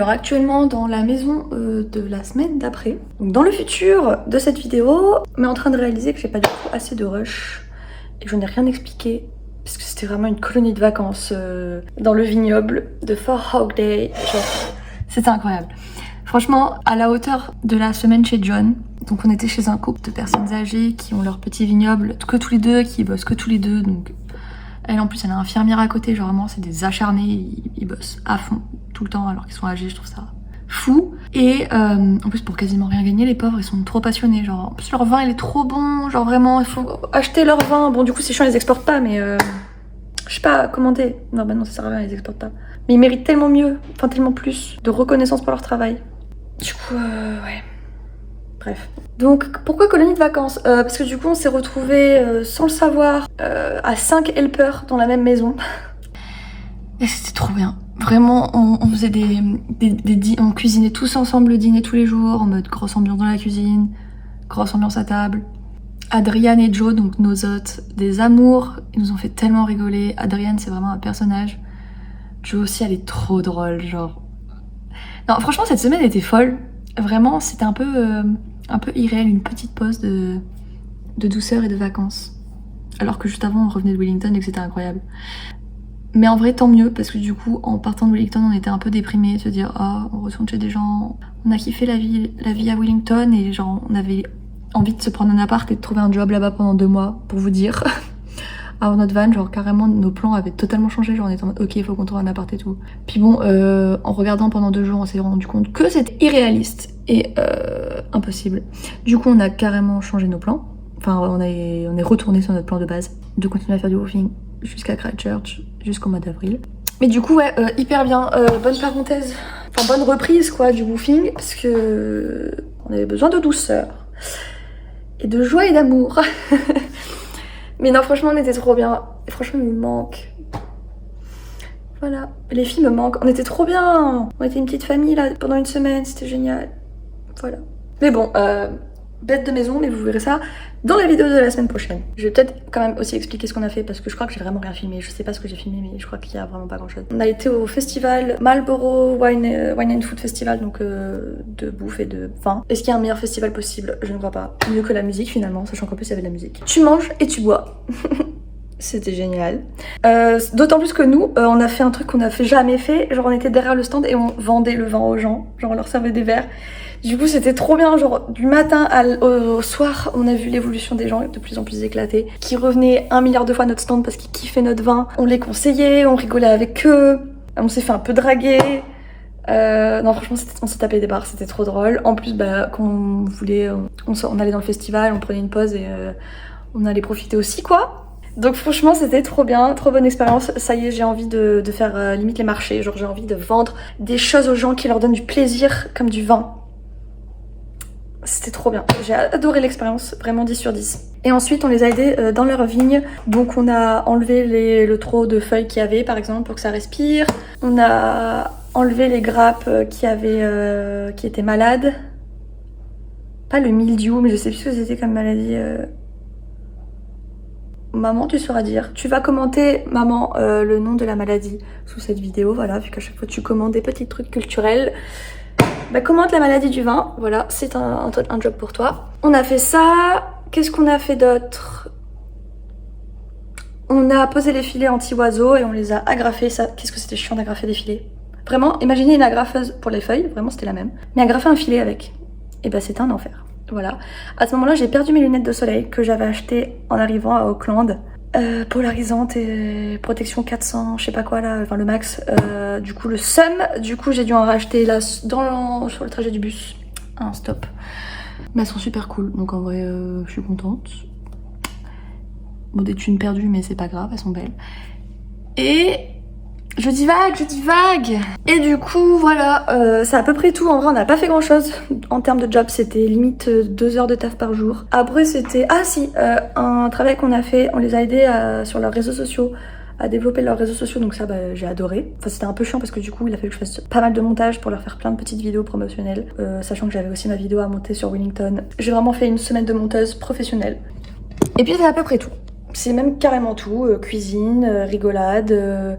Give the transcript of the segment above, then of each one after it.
alors actuellement dans la maison de la semaine d'après. Donc dans le futur de cette vidéo, mais en train de réaliser que j'ai pas du tout assez de rush et que je n'ai rien expliqué. Parce que c'était vraiment une colonie de vacances dans le vignoble de Fort Hockley. Genre, c'était incroyable. Franchement, à la hauteur de la semaine chez John. Donc on était chez un couple de personnes âgées qui ont leur petit vignoble, que tous les deux, qui bossent que tous les deux. Donc elle en plus, elle a un infirmière à côté. Genre vraiment, c'est des acharnés. Ils bossent à fond tout le temps alors qu'ils sont âgés. Je trouve ça fou. Et en plus, pour quasiment rien gagner, les pauvres, ils sont trop passionnés. Genre, en plus, leur vin, il est trop bon. Genre vraiment, il faut acheter leur vin. Bon, du coup, c'est chiant, ils les exportent pas, mais je sais pas, commander. Non, bah non, ça sert à rien, ils les exportent pas. Mais ils méritent tellement mieux, enfin tellement plus de reconnaissance pour leur travail. Du coup, ouais. Bref. Donc, pourquoi colonie de vacances parce que du coup, on s'est retrouvés, sans le savoir, à 5 helpers dans la même maison. Et c'était trop bien. Vraiment, on faisait on cuisinait tous ensemble le dîner tous les jours, en mode grosse ambiance dans la cuisine, grosse ambiance à table. Adriane et Joe, donc nos hôtes, des amours, ils nous ont fait tellement rigoler. Adriane, c'est vraiment un personnage. Joe aussi, elle est trop drôle, genre. Non, franchement, cette semaine était folle. Vraiment, c'était un peu irréel, une petite pause de douceur et de vacances. Alors que juste avant, on revenait de Wellington et que c'était incroyable. Mais en vrai, tant mieux, parce que du coup, en partant de Wellington, on était un peu déprimés, de se dire, oh, on retourne chez des gens. On a kiffé la vie à Wellington et genre, on avait envie de se prendre un appart et de trouver un job là-bas pendant 2 mois, pour vous dire. Avant notre van, genre carrément nos plans avaient totalement changé, genre on était en mode ok, il faut qu'on trouve un appart et tout. Puis bon, en regardant pendant 2 jours, on s'est rendu compte que c'était irréaliste et impossible. Du coup, on a carrément changé nos plans. Enfin, on est retourné sur notre plan de base, de continuer à faire du woofing jusqu'à Christchurch, jusqu'au mois d'avril. Mais du coup, ouais, hyper bien. Bonne parenthèse, enfin bonne reprise quoi du woofing, parce que on avait besoin de douceur et de joie et d'amour. Mais non, franchement, on était trop bien. Et franchement, il me manque. Voilà. Les filles me manquent. On était trop bien. On était une petite famille, là, pendant une semaine. C'était génial. Voilà. Mais bon, bête de maison, mais vous verrez ça dans la vidéo de la semaine prochaine. Je vais peut-être quand même aussi expliquer ce qu'on a fait, parce que je crois que j'ai vraiment rien filmé. Je sais pas ce que j'ai filmé, mais je crois qu'il y a vraiment pas grand-chose. On a été au festival Marlborough Wine and Food Festival, donc de bouffe et de vin. Est-ce qu'il y a un meilleur festival possible? Je ne crois pas. Mieux que la musique, finalement, sachant qu'en plus, il y avait de la musique. Tu manges et tu bois. C'était génial. D'autant plus que nous, on a fait un truc qu'on n'a jamais fait. Genre, on était derrière le stand et on vendait le vin aux gens. Genre, on leur servait des verres. Du coup, c'était trop bien. Genre, du matin au soir, on a vu l'évolution des gens de plus en plus éclatés, qui revenaient 1 milliard de fois à notre stand parce qu'ils kiffaient notre vin. On les conseillait, on rigolait avec eux. On s'est fait un peu draguer. Non, franchement, on s'est tapé des barres, c'était trop drôle. En plus, bah, quand on voulait, on allait dans le festival, on prenait une pause et on allait profiter aussi, quoi. Donc franchement, c'était trop bien, trop bonne expérience. Ça y est, j'ai envie de faire limite les marchés. Genre, j'ai envie de vendre des choses aux gens qui leur donnent du plaisir, comme du vin. C'était trop bien. J'ai adoré l'expérience, vraiment 10 sur 10. Et ensuite, on les a aidés dans leur vigne. Donc, on a enlevé le trop de feuilles qu'il y avait, par exemple, pour que ça respire. On a enlevé les grappes qui étaient malades. Pas le mildiou, mais je sais plus ce que c'était comme maladie. Maman, tu sauras dire. Tu vas commenter, maman, le nom de la maladie sous cette vidéo, voilà, vu qu'à chaque fois tu commandes des petits trucs culturels. Bah, commente la maladie du vin, voilà, c'est un job pour toi. On a fait ça, qu'est-ce qu'on a fait d'autre? On a posé les filets anti-oiseaux et on les a agrafés, ça, qu'est-ce que c'était chiant d'agrafer des filets. Vraiment, imaginez une agrafeuse pour les feuilles, vraiment c'était la même. Mais agrafer un filet avec, et bah c'était un enfer. Voilà. À ce moment-là, j'ai perdu mes lunettes de soleil que j'avais achetées en arrivant à Auckland. Polarisantes et protection 400, je sais pas quoi là, enfin le max. Du coup, le seum. Du coup, j'ai dû en racheter là sur le trajet du bus. Un stop. Mais elles sont super cool, donc en vrai, je suis contente. Bon, des thunes perdues, mais c'est pas grave, elles sont belles. Et je divague. Et du coup, voilà, c'est à peu près tout. En vrai, on n'a pas fait grand chose en termes de job. C'était limite 2 heures de taf par jour. Après, c'était, un travail qu'on a fait. On les a aidés sur leurs réseaux sociaux, à développer leurs réseaux sociaux. Donc ça, bah, j'ai adoré. Enfin, c'était un peu chiant parce que du coup, il a fallu que je fasse pas mal de montage pour leur faire plein de petites vidéos promotionnelles. Sachant que j'avais aussi ma vidéo à monter sur Wellington. J'ai vraiment fait une semaine de monteuse professionnelle. Et puis, c'est à peu près tout. C'est même carrément tout. Cuisine, rigolade...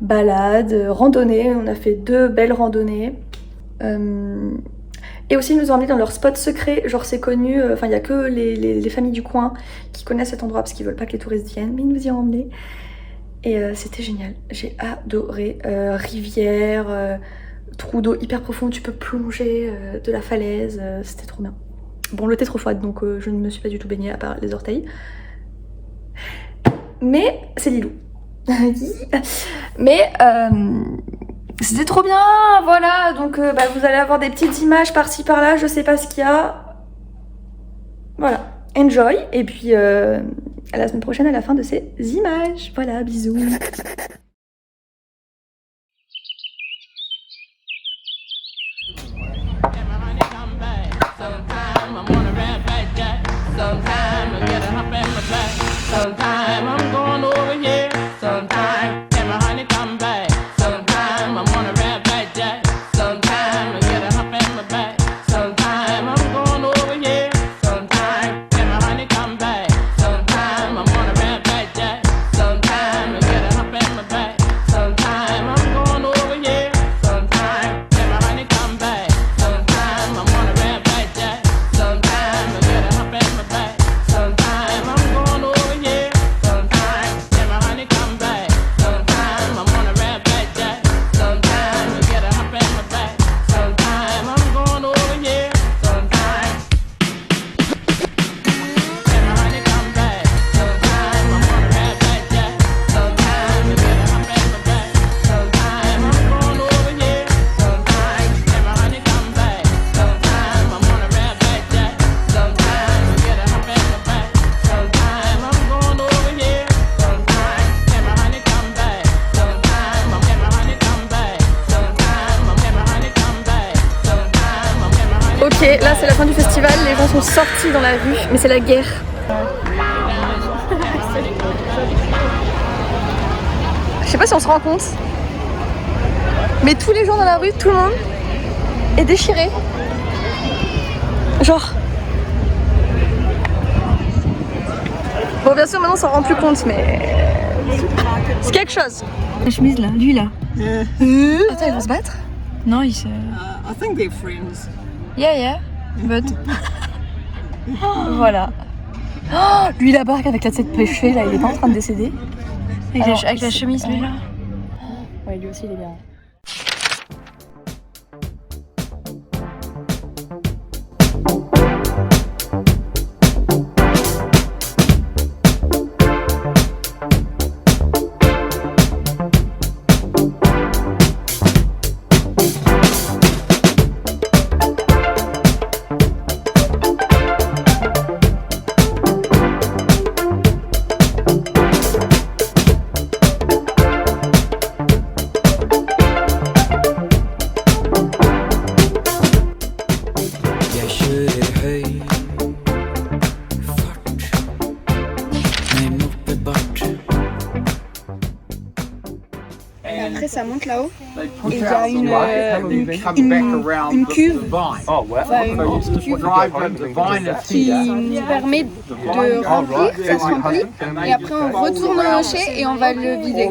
balade, randonnée, on a fait 2 belles randonnées. Et aussi ils nous ont emmenés dans leur spot secret, genre c'est connu, enfin il y a que les familles du coin qui connaissent cet endroit parce qu'ils veulent pas que les touristes viennent, mais ils nous y ont emmenés. Et c'était génial, j'ai adoré. Rivière, trou d'eau hyper profond, tu peux plonger de la falaise, c'était trop bien. Bon, l'eau était trop froide donc je ne me suis pas du tout baignée à part les orteils. Mais c'est Lilou. Mais c'était trop bien, voilà, donc vous allez avoir des petites images par-ci par-là, je sais pas ce qu'il y a. Voilà, enjoy, et puis à la semaine prochaine à la fin de ces images. Voilà, bisous. Ok, là c'est la fin du festival, les gens sont sortis dans la rue, mais c'est la guerre. Je sais pas si on se rend compte, mais tous les gens dans la rue, tout le monde est déchiré. Genre. Bon, bien sûr, maintenant on s'en rend plus compte, mais c'est quelque chose. La chemise là, lui là. Attends, ils vont se battre? Non, il se. I think they're friends. Yeah, but. Voilà. Oh, lui là-bas avec la tête pêchée, là, il est pas en train de décéder. Avec la chemise, lui là. Ouais, lui aussi il est bien. Après ça monte là-haut et il y a une cuve, qui permet de remplir, ça se remplit et après on retourne au rocher et on va le vider.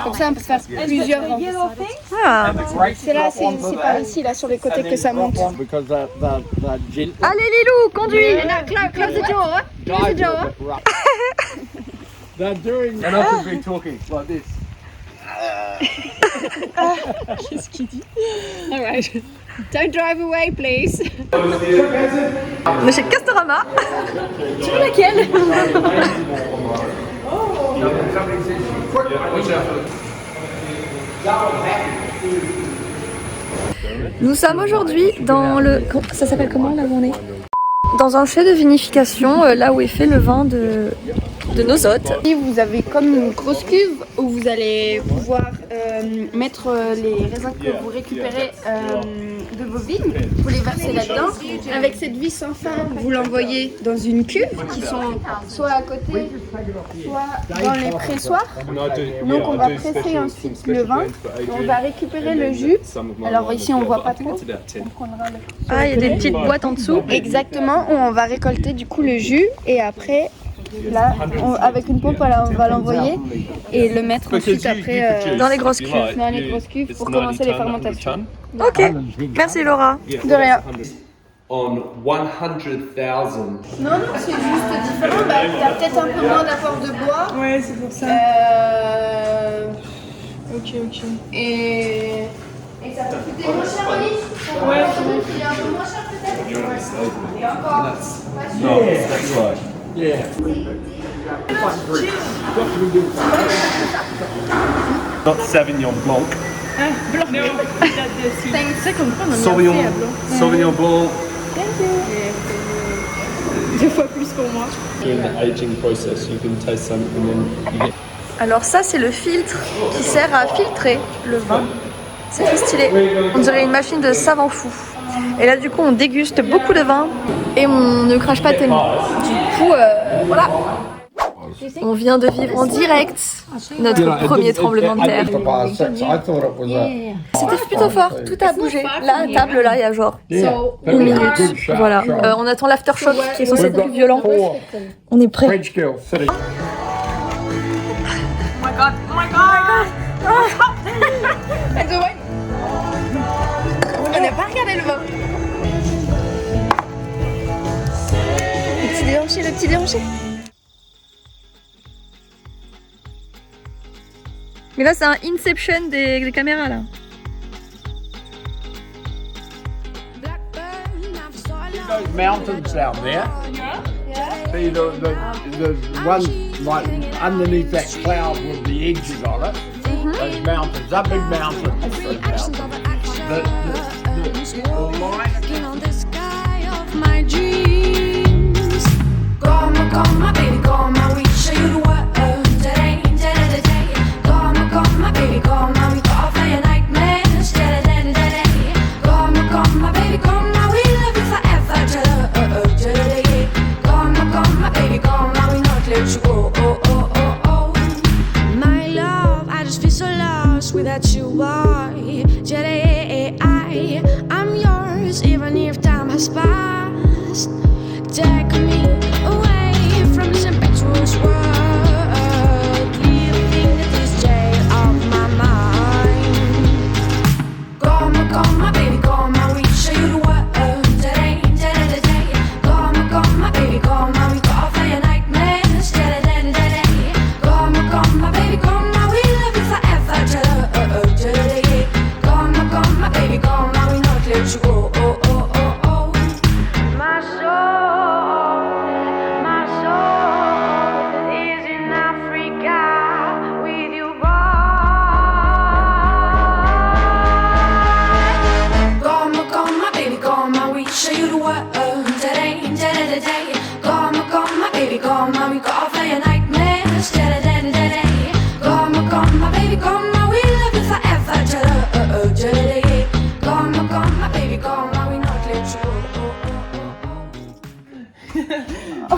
Comme ça on peut faire plusieurs remplis. Ah. C'est là, c'est par ici là sur les côtés que ça monte. Allez Lilou, conduis. Close the door. Close the door. And I could be talking like this. Qu'est-ce qu'il dit? Alright. Don't drive away, please. On est chez Castorama. Tu veux laquelle? Nous sommes aujourd'hui dans le... Ça s'appelle comment là où on est? Dans un chai de vinification, là où est fait le vin de nos hôtes. Et vous avez comme une grosse cuve où vous allez pouvoir mettre les raisins que vous récupérez de vos vignes, vous les versez là-dedans. Avec cette vis sans fin, vous l'envoyez dans une cuve qui sont soit à côté, soit dans les pressoirs. Donc on va presser ensuite le vin, on va récupérer le jus. Alors ici on voit pas trop. Ah, il y a des petites boîtes en dessous. Exactement, où on va récolter du coup le jus et après là, avec une pompe, on va l'envoyer et le mettre ensuite après Dans les grosses cuves. dans les grosses cuves pour commencer les fermentations. Ok, merci Laura. De rien. On 100,000. Non, c'est juste différent. Bah, t'as peut-être un peu moins d'apport de bois. Ouais, c'est pour ça. Ok. Et ça peut coûter moins cher, oui. Ouais. Il est un peu moins cher peut-être. Et encore. No, that's right. Not Sauvignon Blanc. Sauvignon Blanc. Deux fois plus pour moi. During the aging process, you can taste some, and then you get. Alors ça c'est le filtre qui sert à filtrer le vin. C'est tout stylé. On dirait une machine de savant fou. Et là du coup on déguste beaucoup de vin et on ne crache pas tellement. Du coup voilà. On vient de vivre en direct notre premier tremblement de terre. C'était plutôt fort, tout a bougé. Là, à table, là, il y a genre 1 minute. Voilà, on attend l'aftershock qui est censé être plus violent. On est prêt. On n'a pas regardé le vin. Le petit déhanché. Mais là, c'est un Inception des caméras, là. Those mountains down there. See the one right underneath that cloud with the edges on it. Those mountains, they're big mountains. Those mountains. The line. Come, my baby, come, we show you the world. Today, come, my baby, come, we got off your nightmares. Come, my baby, come, we love you forever. Come, my baby, come, we not let you go. My love, I just feel so lost without you, boy. I'm yours, even if time has passed. Take me away from this impetuous world, leaving this jail of my mind. Come, my baby, come, we show you the world. Today, come, my baby, come, we got off your nightmares. Come, my baby, come, we love you forever. Come, my baby, come, we not let you go. My soul is in Africa with you, boy. Come, my baby, come, we show you the world. Today, come, my baby, come, we got off your nightmares. Come, my baby, come, we love you forever. Come, my baby, come, we not let you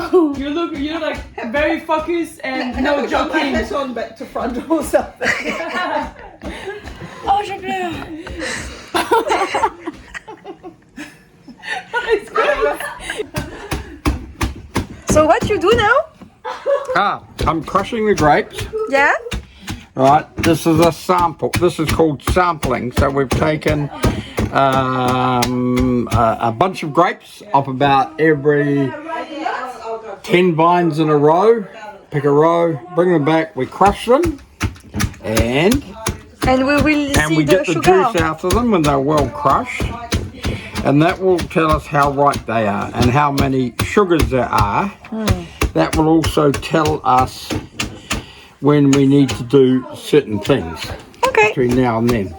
go. You look like very focused and no joking. Head on back to front or something. Oh, je pleure. So what you do now? I'm crushing the grapes. Yeah? Right, this is a sample. This is called sampling. So we've taken a bunch of grapes off about every 10 vines in a row. Pick a row, bring them back, we crush them, and we will see we the get the sugar. juice out of them when they're well crushed. And that will tell us how ripe they are and how many sugars there are. That will also tell us when we need to do certain things Okay. between now and then.